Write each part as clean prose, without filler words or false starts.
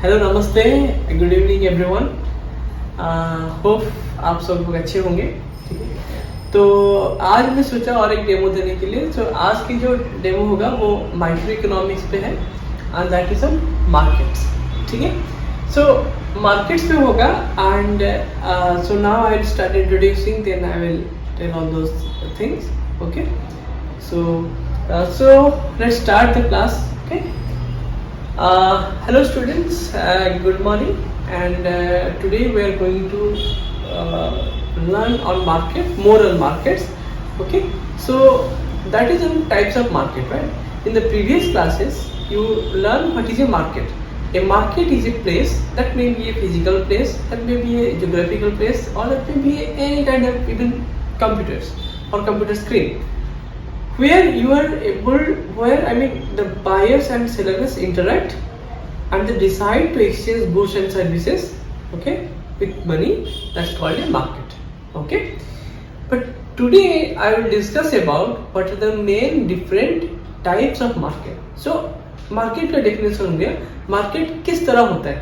Hello नमस्ते, good evening everyone. Hope आप सब लोग अच्छे होंगे। ठीक है, तो आज मैं सोचा और एक डेमो देने के लिए। तो आज की जो डेमो होगा वो माइक्रो इकोनॉमिक्स पे है and that is on markets. ठीक है, सो मार्केट्स पे होगा and so now I will start introducing, then I will tell all those things. Okay, so let's start the class. Okay, hello students, good morning, and today we are going to learn on more on markets. Okay, so that is on types of market, right? In the previous classes you learn what is a market. A market is a place, that may be a physical place, that may be a geographical place, or that may be any kind of even computers or computer screen, where you are able, the buyers and sellers interact and they decide to exchange goods and services, okay, with money. That's called a market. Okay, but today I will discuss about what are the main different types of market. So market का definition हो गया, market किस तरह होता है,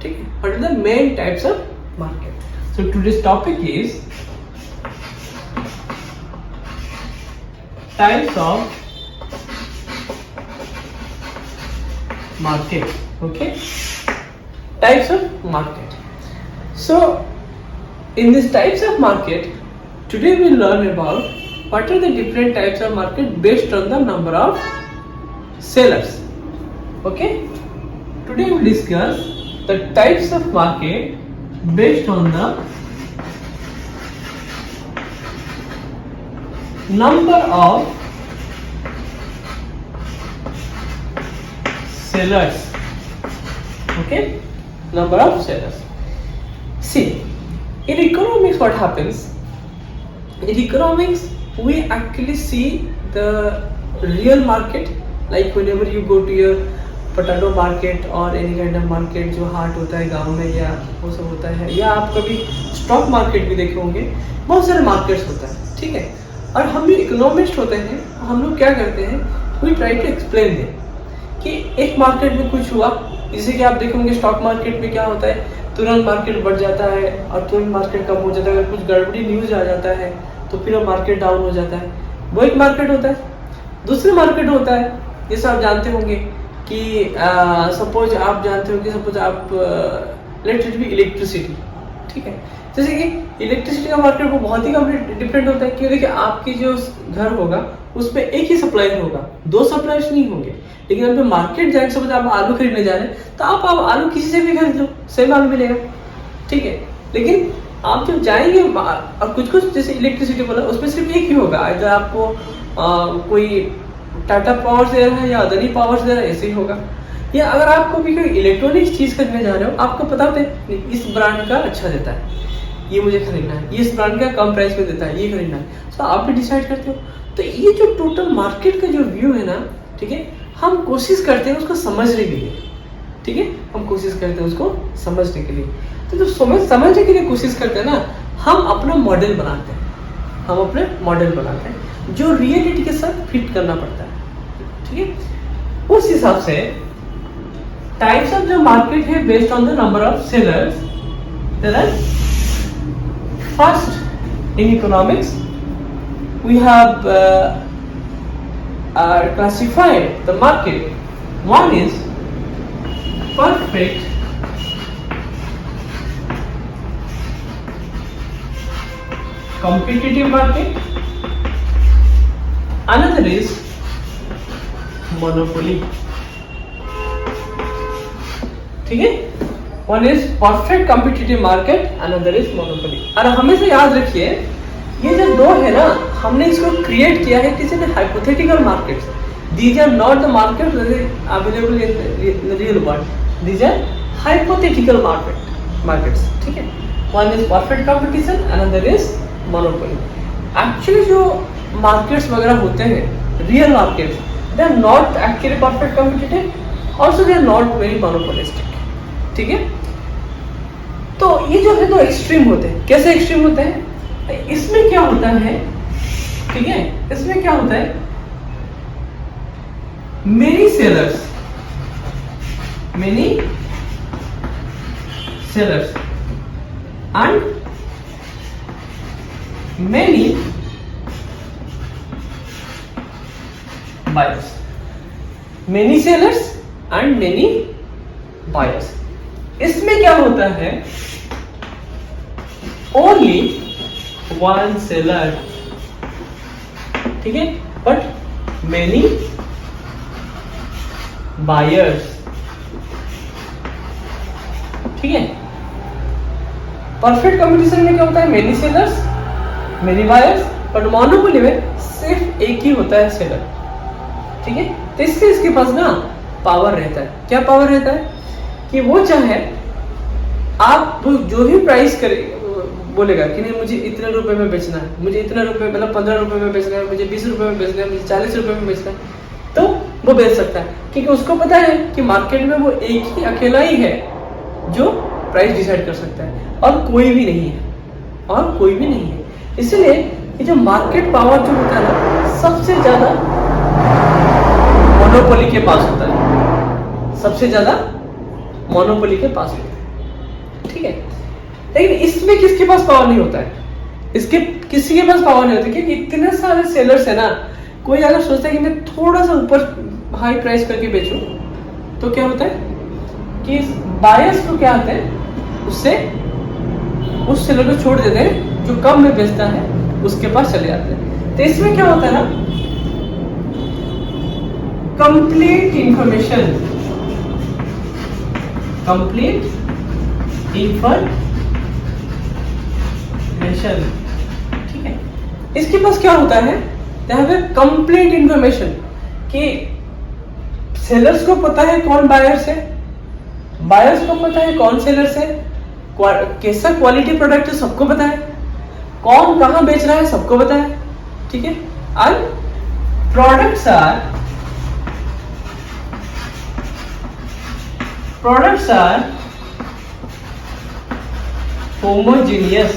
ठीक है, what are the main types of market. So today's topic is types of market. Okay, types of market. So in these types of market, today we learn about what are the different types of market based on the number of sellers. Okay, today we discuss the types of market based on the number of sellers. Okay, number of sellers. See, in economics what happens? In economics we actually see the real market, like whenever you go to your potato market or any kind of market जो हाट होता है गांव में या वो सब होता है, या आप कभी स्टॉक मार्केट भी देखे होंगे, बहुत सारे मार्केट्स होता है। ठीक है, और हम भी इकोनॉमिस्ट होते हैं, हम लोग क्या करते हैं, we try to explain them कि एक मार्केट में कुछ हुआ, जैसे कि आप देखेंगे स्टॉक मार्केट में क्या होता है, तुरंत मार्केट बढ़ जाता है और तुरंत मार्केट कम हो जाता है। अगर कुछ गड़बड़ी न्यूज आ जाता है तो फिर वो मार्केट डाउन हो जाता है, वो एक मार्केट होता है। दूसरा मार्केट होता है, जैसे आप जानते होंगे कि सपोज आप जानते होंगे, सपोज आप लेट्स इट बी इलेक्ट्रिसिटी। ठीक है, जैसे कि इलेक्ट्रिसिटी का मार्केट वो बहुत ही डिफरेंट होता है, क्योंकि देखिए आपकी जो घर होगा उसमें एक ही सप्लायर होगा, दो सप्लायर्स नहीं होंगे। लेकिन आप मार्केट जाएंगे, सपोज आप आलू खरीदने जा रहे हैं तो आप आलू किसी से भी खरीद लो, सेम आलू मिलेगा। ठीक है, लेकिन आप जब जाएंगे और कुछ जैसे इलेक्ट्रिसिटी बोला उसमें सिर्फ एक ही होगा, अगर आपको कोई टाटा पावर दे रहा है या अदानी पावर दे रहा है, ऐसे ही होगा। या अगर आपको भी कोई इलेक्ट्रॉनिक्स चीज खरीदने जा रहे हो, आपको पता होता है इस ब्रांड का अच्छा देता है, ये मुझे खरीदना है, इस ब्रांड का कम प्राइस में देता है, ये खरीदना है, तो आप भी डिसाइड करते हो। तो ये जो टोटल मार्केट का जो व्यू है ना, ठीक है, हम कोशिश करते हैं उसको समझने के लिए। ठीक है, हम कोशिश करते हैं उसको समझने के लिए। तो जब समझने के लिए कोशिश करते हैं ना, हम अपना मॉडल बनाते हैं, हम अपने मॉडल बनाते हैं जो रियलिटी के साथ फिट करना पड़ता है। ठीक है, उस हिसाब से टाइप्स ऑफ जो मार्केट है based on the number of sellers, there are first in economics we have classified the market. One is perfect competitive market, another is monopoly. ठीक है, one is perfect competitive market, another is monopoly. और हमेशा याद रखिए ये जो दो है ना, हमने इसको क्रिएट किया है किसी ने hypothetical markets. These are not the market available in real world, these are hypothetical markets. ठीक है, one is perfect competition, another is monopoly. Actually जो मार्केट्स वगैरह होते हैं real markets, they are not actually perfect competitive, also they are not very monopolistic. ठीक है, तो ये जो है दो एक्सट्रीम होते हैं। कैसे एक्सट्रीम होते हैं? इसमें क्या होता है, ठीक है, इसमें क्या होता है, many sellers sellers and many buyers. Many sellers and many buyers. इसमें क्या होता है, only one seller, ठीक है, but many buyers, ठीक है. परफेक्ट कंपटीशन में क्या होता है, many sellers many buyers, but monopoly में सिर्फ एक ही होता है सेलर, ठीक है. तो इससे इसके पास ना पावर रहता है. क्या पावर रहता है कि वो चाहे आप जो भी प्राइस करे बोलेगा कि नहीं मुझे इतने रुपए में बेचना है, मुझे इतने रुपए मतलब 15 रुपए में बेचना है, मुझे 20 रुपए में बेचना है, मुझे 40 रुपए में बेचना है, तो वो बेच सकता है, क्योंकि उसको पता है कि मार्केट में वो एक ही अकेला ही है जो प्राइस डिसाइड कर सकता है, और कोई भी नहीं है, और कोई भी नहीं है. इसलिए ये जो मार्केट पावर जो होता है ना, सबसे ज्यादा मोनोपोली के पास होता है, सबसे ज्यादा मोनोपोली के पास होता है, ठीक है. लेकिन इसमें किसके पास पावर नहीं होता है, इसके किसी के पास पावर नहीं होती, क्योंकि इतने सारे सेलर्स है ना. कोई अगर सोचता है कि मैं थोड़ा सा ऊपर हाई प्राइस करके बेचूं, तो क्या होता है कि बायर्स को क्या होता है, उससे उस सेलर को छोड़ देते हैं जो कम में बेचता है, उसके पास चले जाते हैं. तो इसमें क्या होता है ना, कंप्लीट इंफॉर्मेशन, कंप्लीट इंफॉर्मेशन, ठीक है. इसके पास क्या होता है, यहाँ पे कंप्लीट इंफॉर्मेशन कि सेलर्स को पता है कौन बायर्स है, बायर्स को पता है कौन सेलर्स है, कैसा क्वालिटी प्रोडक्ट है सबको पता है, कौन कहां बेच रहा है सबको पता है, ठीक है. And products are homogeneous,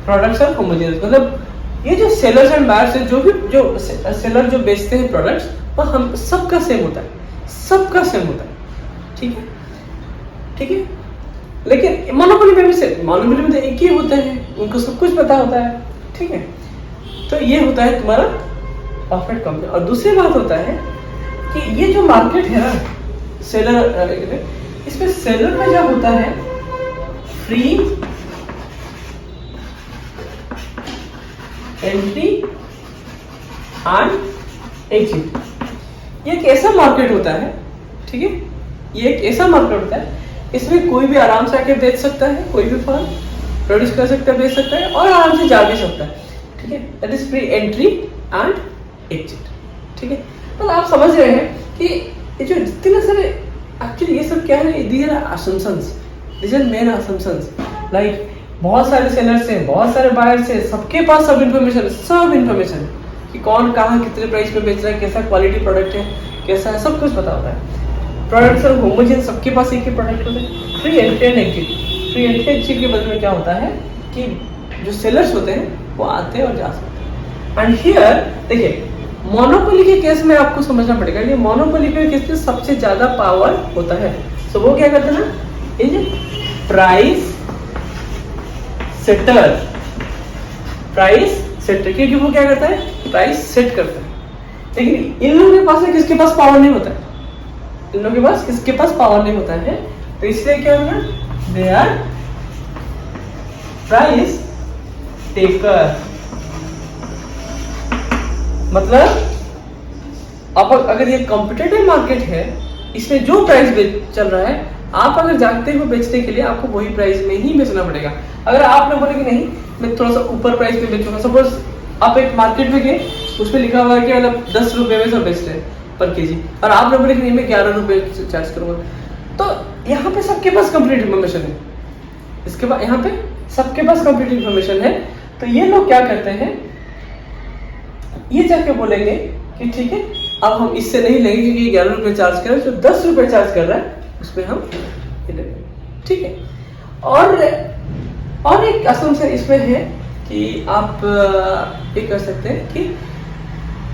products are homogeneous, मतलब ये जो सेलर्स एंड बायर्स है, जो सेलर जो बेचते हैं प्रोडक्ट्स, वो हम सबका सेम होता है, सबका सेम होता है, ठीक है, ठीक है. लेकिन मोनोपोली में भी मोनोपोली में तो एक ही होता है, उनको सब कुछ पता होता है, ठीक है. तो ये होता है तुम्हारा परफेक्ट कंपनी. और दूसरी बात होता है कि ये जो मार्केट है ना सेलर, इसमें सेलर में क्या होता है, फ्री एंट्री एंड एग्जिट. ये एक ऐसा मार्केट होता है, ठीक है, ये एक ऐसा मार्केट होता है, इसमें कोई भी आराम से आके बेच सकता है, कोई भी फर्म प्रोड्यूस कर सकता है, बेच सकता है, और आराम से जा भी सकता है, ठीक है. That is free entry and exit, ठीक है. तो आप समझ रहे हैं कि ये जो जितने सारे एक्चुअली ये सब क्या है, these are assumptions, these are main assumptions. Like बहुत सारे सेलर्स हैं, बहुत सारे बायर्स हैं, सबके पास सब इन्फॉर्मेशन कि कौन कहाँ कितने प्राइस पे बेच रहा है, कैसा क्वालिटी प्रोडक्ट है, कैसा है, सब कुछ पता होता है. प्रोडक्ट्स और होमोजेन, सबके पास एक ही प्रोडक्ट होते हैं. Free entry and exit, free entry exit के बदले में क्या होता है कि जो सेलर्स होते हैं वो आते हैं और जा सकते हैं. एंड हियर देखिए, मोनोपोली के केस में आपको समझना पड़ेगा, ये मोनोपोली के केस में सबसे ज्यादा पावर होता है. तो वो क्या करते हैं ना, is price setter, price setter, क्योंकि वो क्या करता है, प्राइस सेट करता है. लेकिन इन लोगों के पास किसके पास पावर नहीं होता है, इन लोगों के पास किसके पास पावर नहीं होता है. तो इसलिए क्या होगा, दे आर प्राइस टेकर. मतलब अब अगर ये कॉम्पिटिटिव मार्केट है, इसमें जो प्राइस चल रहा है, आप अगर जागते हो बेचने के लिए, आपको वही प्राइस में ही बेचना पड़ेगा. अगर आपने बोले कि नहीं मैं थोड़ा सा ऊपर प्राइस पे बेचूंगा, सपोज आप एक मार्केट में गए, उसमें लिखा हुआ है कि मतलब 10 रुपए में सब बेच रहे हैं पर केजी, और आपने बोले कि नहीं मैं 11 रुपए चार्ज करूंगा, तो यहाँ पे सबके पास कंप्लीट इन्फॉर्मेशन है, इसके बाद यहाँ पे सबके पास कंप्लीट इन्फॉर्मेशन है. तो ये लोग क्या करते हैं, ये जाके बोलेंगे कि ठीक है अब हम इससे नहीं लेंगे, क्योंकि 11 रुपए चार्ज कर रहा है, जो 10 रुपए चार्ज कर रहा है उसमें हम लेंगे, ठीक है. और एक असम्पशन इसमें है कि आप ये कर सकते हैं कि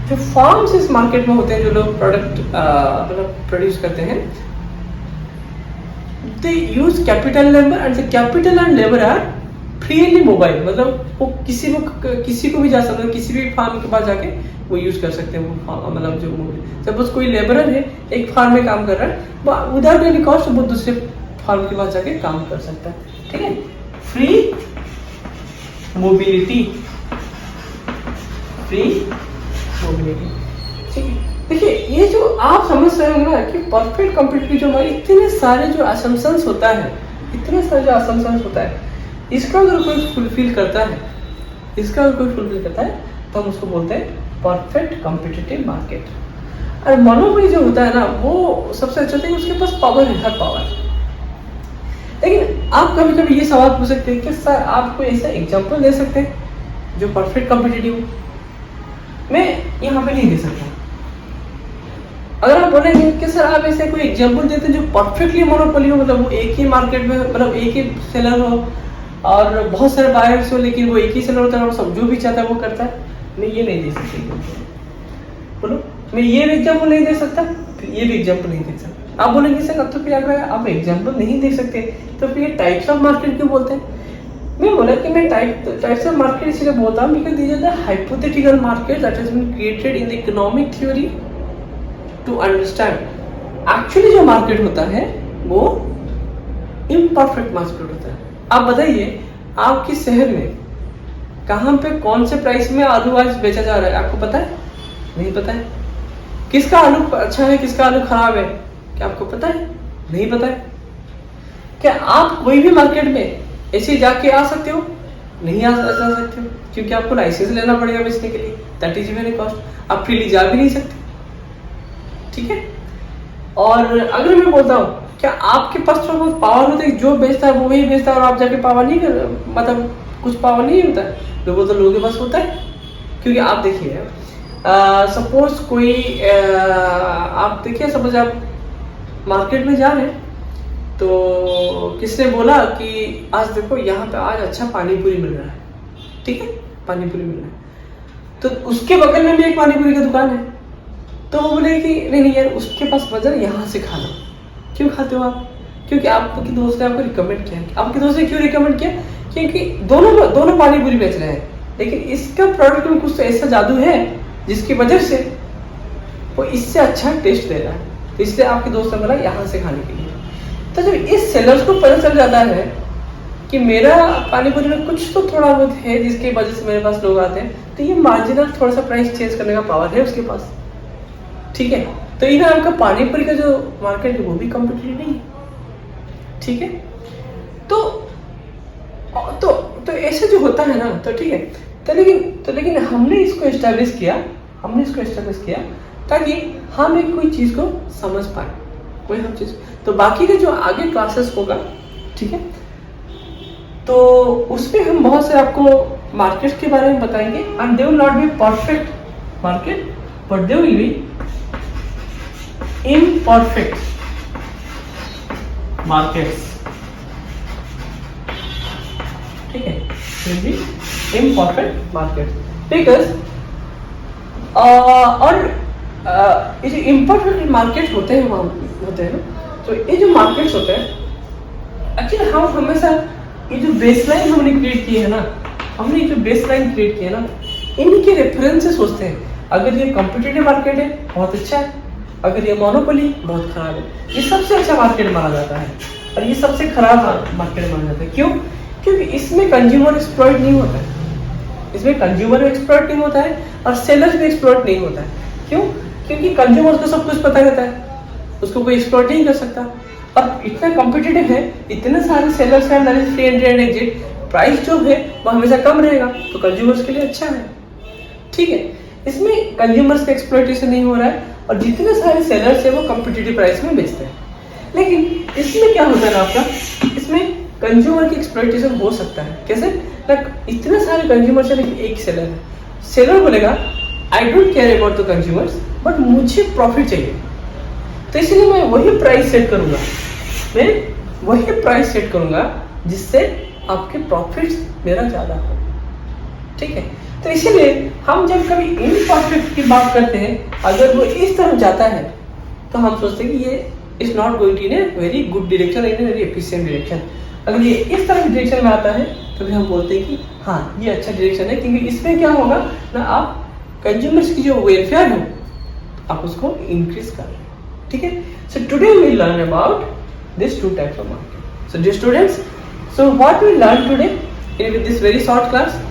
जो फार्म्स इस मार्केट में होते हैं, जो लोग प्रोडक्ट मतलब प्रोड्यूस करते हैं, they use capital labour and the capital and labour are freely mobile, मतलब वो किसी को भी जा सकते हैं, किसी भी फार्म के पास जाके वो यूज कर सकते हैं वो, मतलब जो सपोज कोई लेबरर है एक फार्म में काम कर रहा है विदाउट एनी कॉस्ट, वो दूसरे फार्म के पास जाके काम कर सकता है, ठीक है। फ्री मोबिलिटी, फ्री मोबिलिटी, ठीक है। देखिए ये जो आप समझ रहे हो ना कि परफेक्ट कॉम्पिटिटिव जो हमारे इतने सारे जो असम्पशंस होता है, इतने सारे जो असम्पशंस होता है, इसका अगर कोई फुलफिल करता है, इसका अगर कोई फुलफिल करता है तो हम उसको बोलते हैं परफेक्ट कॉम्पिटिटिव मार्केट। और मोनोपोली जो होता है ना वो सबसे अच्छा होता है, उसके पास पावर है, हर पावर। लेकिन आप कभी कभी ये सवाल पूछ सकते हैं कि सर आप कोई ऐसा एग्जांपल दे सकते हैं जो परफेक्ट कॉम्पिटिटिव हो। मैं यहाँ पे नहीं दे सकता। अगर आप बोलेंगे कि सर आप ऐसे कोई एग्जांपल देते हैं जो परफेक्टली मोनोपोली हो, मतलब वो एक ही मार्केट में, मतलब एक ही सेलर हो और बहुत सारे बायर्स हो, लेकिन वो एक ही सेलर होता है और सब जो भी चाहता है वो करता है, मैं ये नहीं दे सकता। बोलो, मैं ये एग्जांपल नहीं दे सकता, फिर ये भी एग्जांपल नहीं दे सकता। आप बोलेंगे सर अब तो फिर अगर आप एग्जांपल नहीं दे सकते तो फिर ये टाइप्स ऑफ मार्केट क्यों बोलते हैं? मैं बोला कि मैं टाइप्स ऑफ मार्केट इसलिए बोलता हूँ because these are the hypothetical market that has been created in the economic theory to understand. Actually जो मार्केट होता है वो इम्परफेक्ट मार्केट होता है। आप बताइए आपके शहर में कहाँ पे कौन से प्राइस में आलू आज बेचा जा रहा है, आपको पता है? नहीं पता है। किसका आलू अच्छा है, किसका आलू खराब है, क्या आपको पता है? नहीं पता है। क्या आप कोई भी मार्केट में ऐसे जाके आ सकते हो? नहीं आ सकते हो, क्योंकि आपको लाइसेंस लेना पड़ेगा बेचने के लिए, दैट इज वेरी कॉस्ट। आप फ्रीली जा भी नहीं सकते, ठीक है। और अगर मैं बोलता हूँ क्या आपके पास थोड़ा बहुत पावर होता है, जो बेचता है वो वही बेचता है और आप जाके पावर नहीं कर, मतलब कुछ पावर नहीं होता है? लोगों के पास होता है, क्योंकि आप देखिए सपोज कोई आप देखिए, सपोज आप मार्केट में जा रहे हैं तो किसने बोला कि आज देखो यहाँ पे आज अच्छा पानी पूरी मिल रहा है, ठीक है, पानी पूरी मिल रहा है, तो उसके बगल में भी एक पानी पूरी की दुकान है, तो वो बोले कि नहीं यार उसके पास वजह यहाँ से खा लो। क्यों खाते हो आप? क्योंकि आपके दोस्त ने आपको रिकमेंड किया। आपके दोस्त ने क्यों रिकमेंड किया? क्योंकि दोनों पानी पूरी बेच रहे हैं, लेकिन इसका प्रोडक्ट में कुछ तो ऐसा जादू है जिसकी वजह से वो इससे अच्छा टेस्ट दे रहा है, तो इसलिए आपके दोस्त ने बोला यहाँ से खाने के लिए। तो जब इस सेलर्स को पता चल जाता है कि मेरा पानी पूरी में कुछ तो थोड़ा बहुत है जिसकी वजह से मेरे पास लोग आते हैं, तो ये मार्जिनल थोड़ा सा प्राइस चेंज करने का पावर है उसके पास, ठीक है। तो इधर आपका पानी पूरी का जो मार्केट है वो भी कॉम्पिटिटिव नहीं है, ठीक है। तो ऐसे जो होता है ना, तो ठीक है। तो लेकिन हमने इसको एस्टैब्लिश किया ताकि हम एक कोई चीज को समझ पाए, कोई हम चीज। तो बाकी का जो आगे क्लासेस होगा, ठीक है, तो उसमें हम बहुत से आपको मार्केट के बारे में बताएंगे, and they will not be perfect market but they will be imperfect markets, ठीक है, will be imperfect markets because और ये जो imperfect markets होते हैं ना, तो ये जो markets होते हैं एक्चुअली हम हमेशा ये जो बेसलाइन हमने क्रिएट की है ना, इनके रेफरेंस से सोचते हैं। अगर ये कॉम्पिटिटिव मार्केट है बहुत अच्छा है, अगर ये मोनोपोली बहुत खराब है। ये सबसे अच्छा मार्केट माना जाता है और ये सबसे खराब मार्केट माना जाता है। क्यों? क्योंकि इसमें कंज्यूमर एक्सप्लॉइट नहीं होता है, और सेलर्स भी एक्सप्लॉइट नहीं होता है। क्यों? क्योंकि कंज्यूमर को सब कुछ पता रहता है, उसको कोई एक्सप्लॉइट नहीं कर सकता। और इतना कॉम्पिटिटिव है, इतने सारे सेलर्स हैं, फ्री एंट्री एग्जिट, प्राइस जो है वो हमेशा कम रहेगा, तो कंज्यूमर्स के लिए अच्छा है, ठीक है। इसमें कंज्यूमर्स का एक्सप्लॉइटेशन नहीं हो रहा है और जितने सारे सेलर्स है वो कॉम्पिटिटिव प्राइस में बेचते हैं। लेकिन इसमें क्या होता है ना आपका, इसमें कंज्यूमर की एक्सप्लॉइटेशन हो सकता है। कैसे? इतने सारे कंज्यूमर्स है लेकिन एक सेलर है, सेलर बोलेगा I don't care about the consumers but मुझे प्रॉफिट चाहिए, तो इसलिए मैं वही प्राइस सेट करूंगा जिससे आपके प्रॉफिट्स मेरा ज्यादा हो, ठीक है। तो इसीलिए हम जब कभी इम्परफेक्ट की बात करते हैं, अगर वो इस तरफ जाता है तो हम सोचते हैं कि ये is not going in a very good direction, in a very efficient direction. अगर ये इस तरह की डायरेक्शन में आता है तो फिर हम बोलते हैं कि हाँ ये अच्छा डायरेक्शन है, क्योंकि इसमें क्या होगा ना, आप कंज्यूमर्स की जो वेलफेयर है आप उसको इंक्रीज कर रहे हैं। ठीक है, so today we learn about this two types of market. So dear students, so what we learn today in this very short class,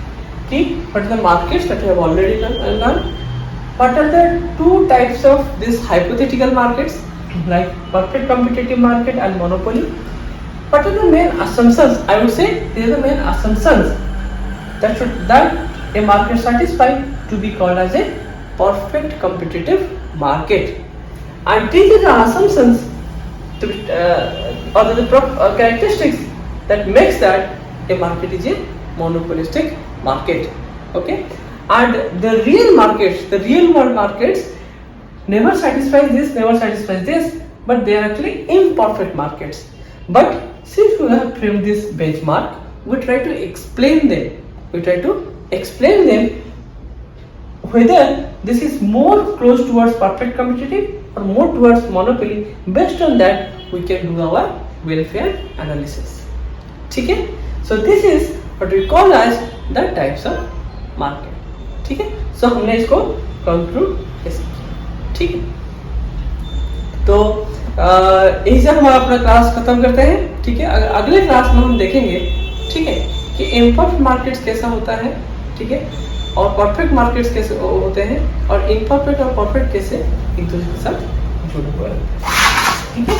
कि what are the markets that we have already learned, what are the two types of these hypothetical markets like perfect competitive market and monopoly, what are the main assumptions, I would say these are the main assumptions that a market satisfies to be called as a perfect competitive market, and these are the assumptions to be, or the characteristics that makes that a market is a monopolistic market. Okay, and the real markets, the real world markets never satisfies this, but they are actually imperfect markets. But since we have framed this benchmark, we try to explain them whether this is more close towards perfect competitive or more towards monopoly. Based on that we can do our welfare analysis. ठीक है, so this is what we call as the types of market. ठीक है, so हमने इसको conclude कैसे किया। ठीक है, तो यही से हम अपना क्लास खत्म करते हैं। ठीक है, अगले क्लास में हम देखेंगे, ठीक है, कि इम्परफेक्ट मार्केट्स कैसा होता है, ठीक है, और परफेक्ट मार्केट्स कैसे होते हैं, और इम्परफेक्ट और परफेक्ट कैसे एक दूसरे के साथ जुड़े हुए हैं। ठीक है।